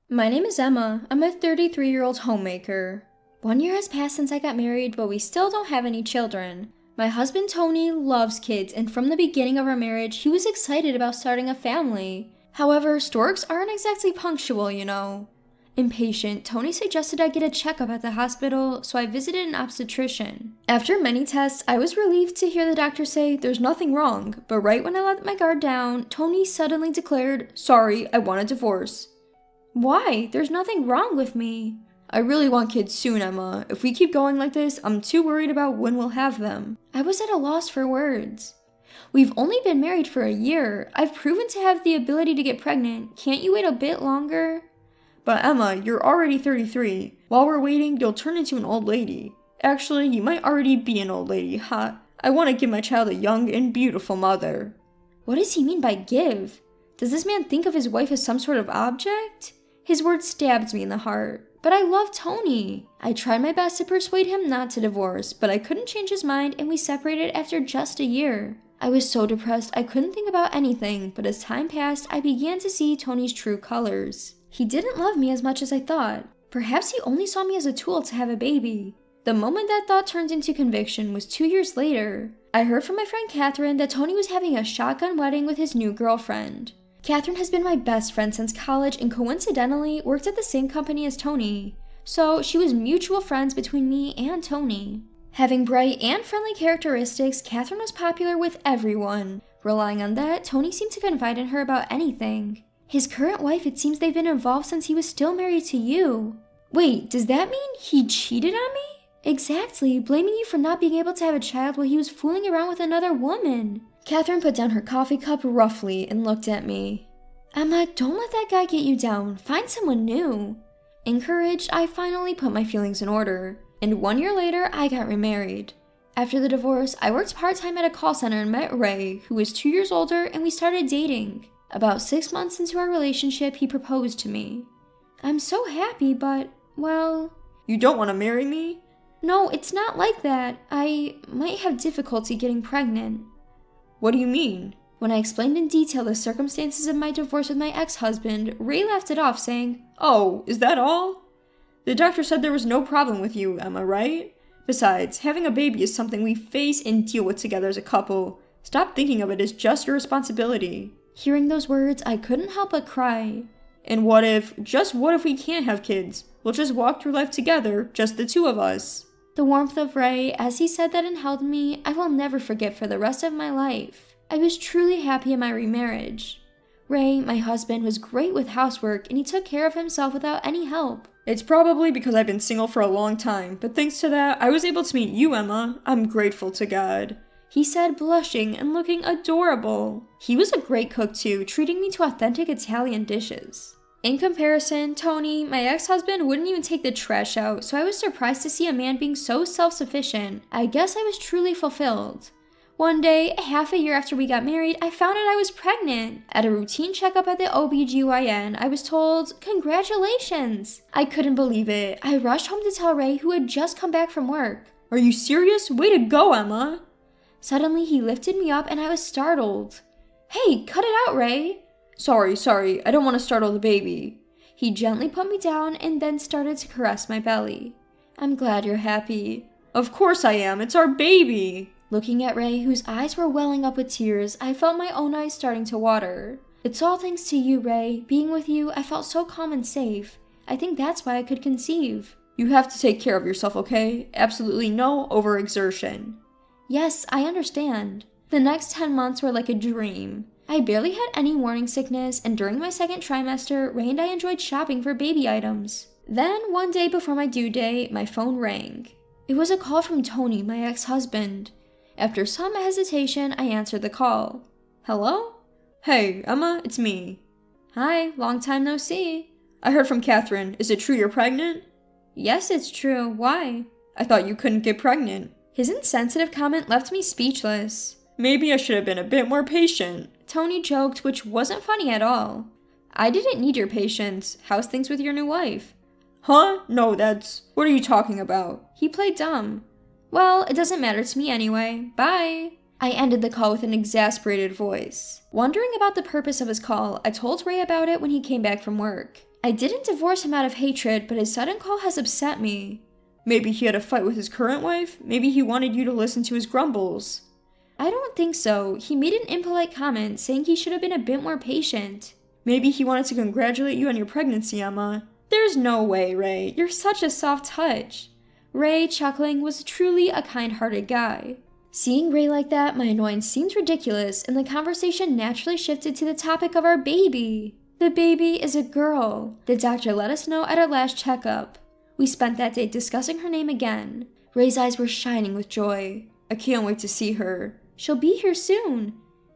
My name is Emma. I'm a 33-year-old homemaker. 1 year has passed since I got married, but we still don't have any children. My husband Tony loves kids, and from the beginning of our marriage, he was excited about starting a family. However, storks aren't exactly punctual, you know. Impatient, Tony suggested I get a checkup at the hospital, so I visited an obstetrician. After many tests, I was relieved to hear the doctor say there's nothing wrong, but right when I let my guard down, Tony suddenly declared, "Sorry, I want a divorce." Why? There's nothing wrong with me. I really want kids soon, Emma. If we keep going like this, I'm too worried about when we'll have them. I was at a loss for words. We've only been married for a year. I've proven to have the ability to get pregnant. Can't you wait a bit longer? But Emma, you're already 33. While we're waiting, you'll turn into an old lady. Actually, you might already be an old lady, ha. I want to give my child a young and beautiful mother. What does he mean by give? Does this man think of his wife as some sort of object? His words stabbed me in the heart. But I love Tony. I tried my best to persuade him not to divorce, but I couldn't change his mind and we separated after just a year. I was so depressed I couldn't think about anything, but as time passed, I began to see Tony's true colors. He didn't love me as much as I thought. Perhaps he only saw me as a tool to have a baby. The moment that thought turned into conviction was 2 years later. I heard from my friend Catherine that Tony was having a shotgun wedding with his new girlfriend. Catherine has been my best friend since college and coincidentally worked at the same company as Tony, so she was mutual friends between me and Tony. Having bright and friendly characteristics, Catherine was popular with everyone. Relying on that, Tony seemed to confide in her about anything. His current wife, it seems they've been involved since he was still married to you. Wait, does that mean he cheated on me? Exactly, blaming you for not being able to have a child while he was fooling around with another woman. Catherine put down her coffee cup roughly and looked at me. Emma, don't let that guy get you down. Find someone new. Encouraged, I finally put my feelings in order. And 1 year later, I got remarried. After the divorce, I worked part-time at a call center and met Ray, who was 2 years older, and we started dating. About 6 months into our relationship, he proposed to me. I'm so happy, but, well... You don't want to marry me? No, it's not like that. I might have difficulty getting pregnant. What do you mean? When I explained in detail the circumstances of my divorce with my ex-husband, Ray laughed it off, saying, "Oh, is that all? The doctor said there was no problem with you, Emma, right? Besides, having a baby is something we face and deal with together as a couple. Stop thinking of it as just your responsibility." Hearing those words, I couldn't help but cry. And what if we can't have kids? We'll just walk through life together, just the two of us. The warmth of Ray, as he said that and held me, I will never forget for the rest of my life. I was truly happy in my remarriage. Ray, my husband, was great with housework and he took care of himself without any help. It's probably because I've been single for a long time, but thanks to that, I was able to meet you, Emma. I'm grateful to God. He said, blushing and looking adorable. He was a great cook too, treating me to authentic Italian dishes. In comparison, Tony, my ex-husband, wouldn't even take the trash out, so I was surprised to see a man being so self-sufficient. I guess I was truly fulfilled. One day, half a year after we got married, I found out I was pregnant. At a routine checkup at the OBGYN, I was told, "Congratulations!" I couldn't believe it. I rushed home to tell Ray, who had just come back from work. Are you serious? Way to go, Emma! Suddenly, he lifted me up and I was startled. Hey, cut it out, Ray! Sorry, I don't want to startle the baby. He gently put me down and then started to caress my belly. I'm glad you're happy. Of course I am, it's our baby! Looking at Ray, whose eyes were welling up with tears, I felt my own eyes starting to water. It's all thanks to you, Ray. Being with you, I felt so calm and safe. I think that's why I could conceive. You have to take care of yourself, okay? Absolutely no overexertion. Yes, I understand. The next 10 months were like a dream. I barely had any morning sickness, and during my second trimester, Ray and I enjoyed shopping for baby items. Then, one day before my due date, my phone rang. It was a call from Tony, my ex-husband. After some hesitation, I answered the call. Hello? Hey, Emma, it's me. Hi, long time no see. I heard from Catherine. Is it true you're pregnant? Yes, it's true. Why? I thought you couldn't get pregnant. His insensitive comment left me speechless. Maybe I should have been a bit more patient. Tony joked, which wasn't funny at all. I didn't need your patience. How's things with your new wife? Huh? No, what are you talking about? He played dumb. Well, it doesn't matter to me anyway. Bye. I ended the call with an exasperated voice. Wondering about the purpose of his call, I told Ray about it when he came back from work. I didn't divorce him out of hatred, but his sudden call has upset me. Maybe he had a fight with his current wife? Maybe he wanted you to listen to his grumbles. I don't think so. He made an impolite comment saying he should have been a bit more patient. Maybe he wanted to congratulate you on your pregnancy, Emma. There's no way, Ray. You're such a soft touch. Ray, chuckling, was truly a kind-hearted guy. Seeing Ray like that, my annoyance seemed ridiculous, and the conversation naturally shifted to the topic of our baby. The baby is a girl. The doctor let us know at our last checkup. We spent that day discussing her name again. Ray's eyes were shining with joy. I can't wait to see her. She'll be here soon.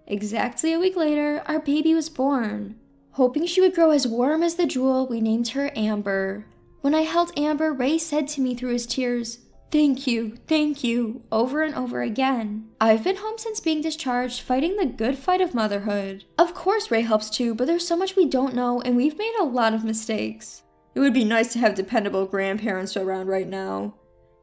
Exactly a week later, our baby was born. Hoping she would grow as warm as the jewel, we named her Amber. When I held Amber, Ray said to me through his tears, thank you, over and over again. I've been home since being discharged, fighting the good fight of motherhood. Of course Ray helps too, but there's so much we don't know, and we've made a lot of mistakes. It would be nice to have dependable grandparents around right now.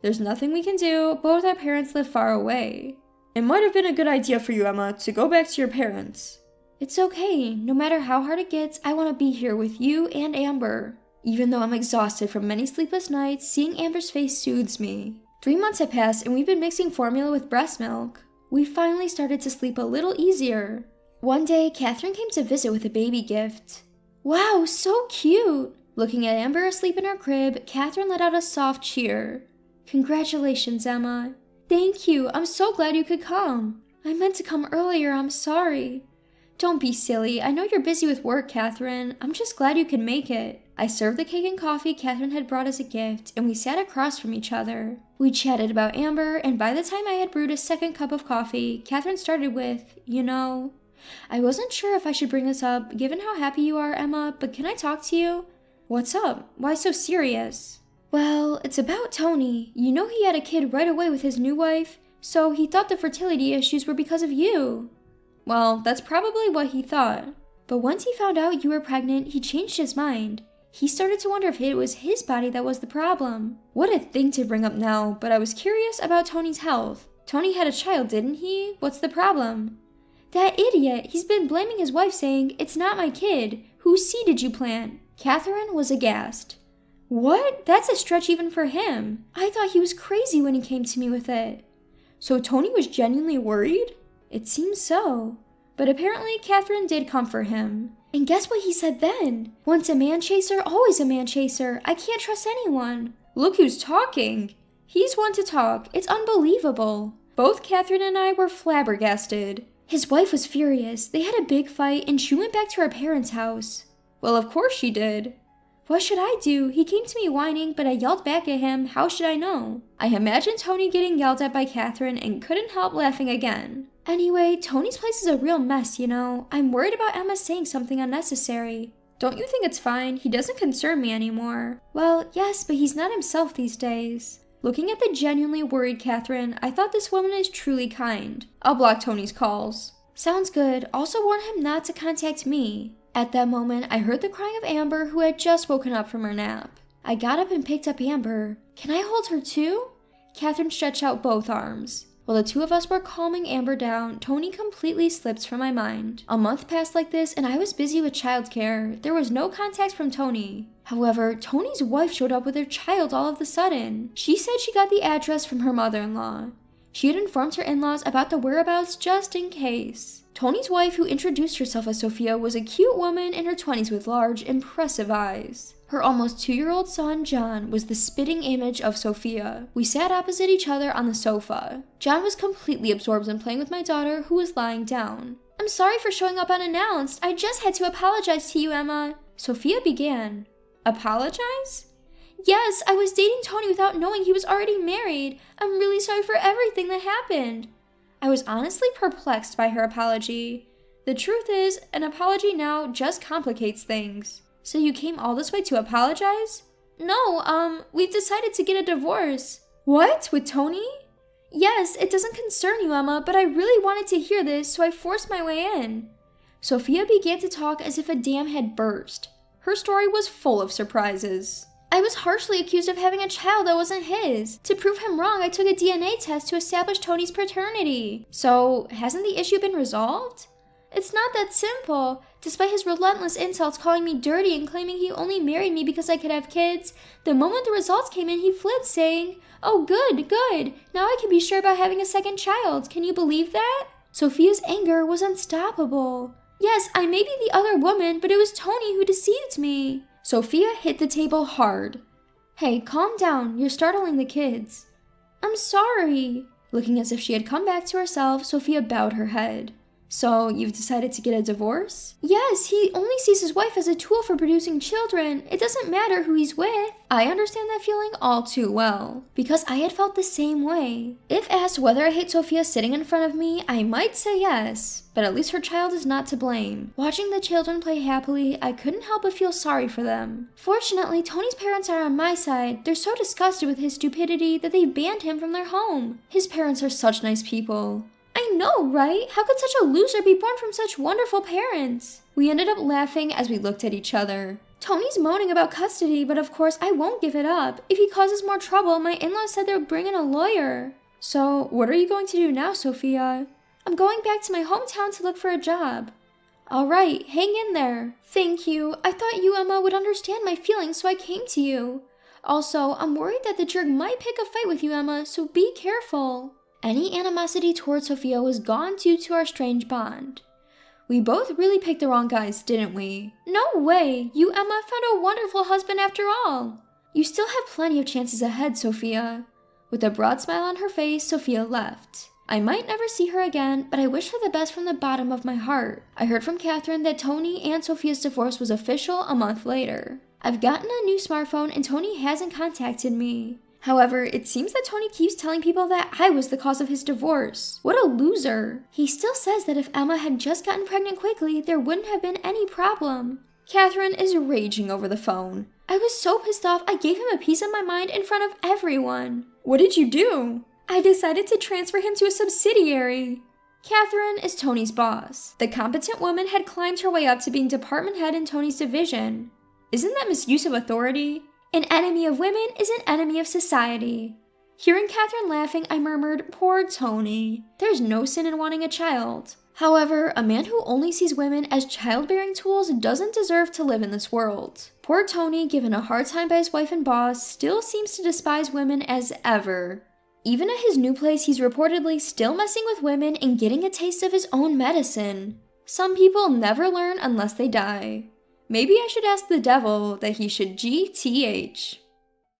There's nothing we can do. Both our parents live far away. It might have been a good idea for you, Emma, to go back to your parents. It's okay. No matter how hard it gets, I want to be here with you and Amber. Even though I'm exhausted from many sleepless nights, seeing Amber's face soothes me. 3 months have passed and we've been mixing formula with breast milk. We finally started to sleep a little easier. One day, Catherine came to visit with a baby gift. Wow, so cute! Looking at Amber asleep in her crib, Catherine let out a soft cheer. Congratulations, Emma. Thank you. I'm so glad you could come. I meant to come earlier. I'm sorry. Don't be silly. I know you're busy with work, Catherine. I'm just glad you could make it. I served the cake and coffee Catherine had brought as a gift, and we sat across from each other. We chatted about Amber, and by the time I had brewed a second cup of coffee, Catherine started with, I wasn't sure if I should bring this up, given how happy you are, Emma, but can I talk to you? What's up? Why so serious? Well, it's about Tony. You know he had a kid right away with his new wife, so he thought the fertility issues were because of you. Well, that's probably what he thought. But once he found out you were pregnant, he changed his mind. He started to wonder if it was his body that was the problem. What a thing to bring up now, but I was curious about Tony's health. Tony had a child, didn't he? What's the problem? That idiot! He's been blaming his wife saying, it's not my kid. Whose seed did you plant? Catherine was aghast. What? That's a stretch even for him. I thought he was crazy when he came to me with it. So Tony was genuinely worried? It seems so. But apparently Catherine did comfort him. And guess what he said then? Once a man chaser, always a man chaser. I can't trust anyone. Look who's talking. He's one to talk. It's unbelievable. Both Catherine and I were flabbergasted. His wife was furious. They had a big fight and she went back to her parents' house. Well, of course she did. What should I do? He came to me whining, but I yelled back at him. How should I know? I imagined Tony getting yelled at by Catherine and couldn't help laughing again. Anyway, Tony's place is a real mess, I'm worried about Emma saying something unnecessary. Don't you think it's fine? He doesn't concern me anymore. Well, yes, but he's not himself these days. Looking at the genuinely worried Catherine, I thought this woman is truly kind. I'll block Tony's calls. Sounds good. Also warn him not to contact me. At that moment, I heard the crying of Amber, who had just woken up from her nap. I got up and picked up Amber. Can I hold her too? Catherine stretched out both arms. While the two of us were calming Amber down, Tony completely slipped from my mind. A month passed like this, and I was busy with childcare. There was no contact from Tony. However, Tony's wife showed up with her child all of a sudden. She said she got the address from her mother-in-law. She had informed her in-laws about the whereabouts just in case. Tony's wife, who introduced herself as Sophia, was a cute woman in her 20s with large, impressive eyes. Her almost 2-year-old son, John, was the spitting image of Sophia. We sat opposite each other on the sofa. John was completely absorbed in playing with my daughter, who was lying down. I'm sorry for showing up unannounced. I just had to apologize to you, Emma. Sophia began. Apologize? Yes, I was dating Tony without knowing he was already married. I'm really sorry for everything that happened. I was honestly perplexed by her apology. The truth is, an apology now just complicates things. So you came all this way to apologize? No, we've decided to get a divorce. What? With Tony? Yes, it doesn't concern you, Emma, but I really wanted to hear this, so I forced my way in. Sophia began to talk as if a dam had burst. Her story was full of surprises. I was harshly accused of having a child that wasn't his. To prove him wrong, I took a DNA test to establish Tony's paternity. So, hasn't the issue been resolved? It's not that simple. Despite his relentless insults calling me dirty and claiming he only married me because I could have kids, the moment the results came in, he flipped, saying, "Oh, good, good. Now I can be sure about having a second child. Can you believe that?" Sophia's anger was unstoppable. "Yes, I may be the other woman, but it was Tony who deceived me." Sophia hit the table hard. "Hey, calm down. You're startling the kids." "I'm sorry." Looking as if she had come back to herself, Sophia bowed her head. "So, you've decided to get a divorce?" "Yes, he only sees his wife as a tool for producing children. It doesn't matter who he's with." I understand that feeling all too well, because I had felt the same way. If asked whether I hate Sophia sitting in front of me, I might say yes, but at least her child is not to blame. Watching the children play happily, I couldn't help but feel sorry for them. Fortunately, Tony's parents are on my side. They're so disgusted with his stupidity that they banned him from their home. His parents are such nice people. I know, right? How could such a loser be born from such wonderful parents? We ended up laughing as we looked at each other. Tony's moaning about custody, but of course I won't give it up. If he causes more trouble, my in-laws said they'll bring in a lawyer. So, what are you going to do now, Sophia? I'm going back to my hometown to look for a job. Alright, hang in there. Thank you. I thought you, Emma, would understand my feelings, so I came to you. Also, I'm worried that the jerk might pick a fight with you, Emma, so be careful. Any animosity towards Sophia was gone due to our strange bond. We both really picked the wrong guys, didn't we? No way! You, Emma, found a wonderful husband after all! You still have plenty of chances ahead, Sophia. With a broad smile on her face, Sophia left. I might never see her again, but I wish her the best from the bottom of my heart. I heard from Catherine that Tony and Sophia's divorce was official a month later. I've gotten a new smartphone and Tony hasn't contacted me. However, it seems that Tony keeps telling people that I was the cause of his divorce. What a loser. He still says that if Emma had just gotten pregnant quickly, there wouldn't have been any problem. Catherine is raging over the phone. I was so pissed off I gave him a piece of my mind in front of everyone. What did you do? I decided to transfer him to a subsidiary. Catherine is Tony's boss. The competent woman had climbed her way up to being department head in Tony's division. Isn't that misuse of authority? An enemy of women is an enemy of society. Hearing Catherine laughing, I murmured, "Poor Tony. There's no sin in wanting a child." However, a man who only sees women as childbearing tools doesn't deserve to live in this world. Poor Tony, given a hard time by his wife and boss, still seems to despise women as ever. Even at his new place, he's reportedly still messing with women and getting a taste of his own medicine. Some people never learn unless they die. Maybe I should ask the devil that he should GTH.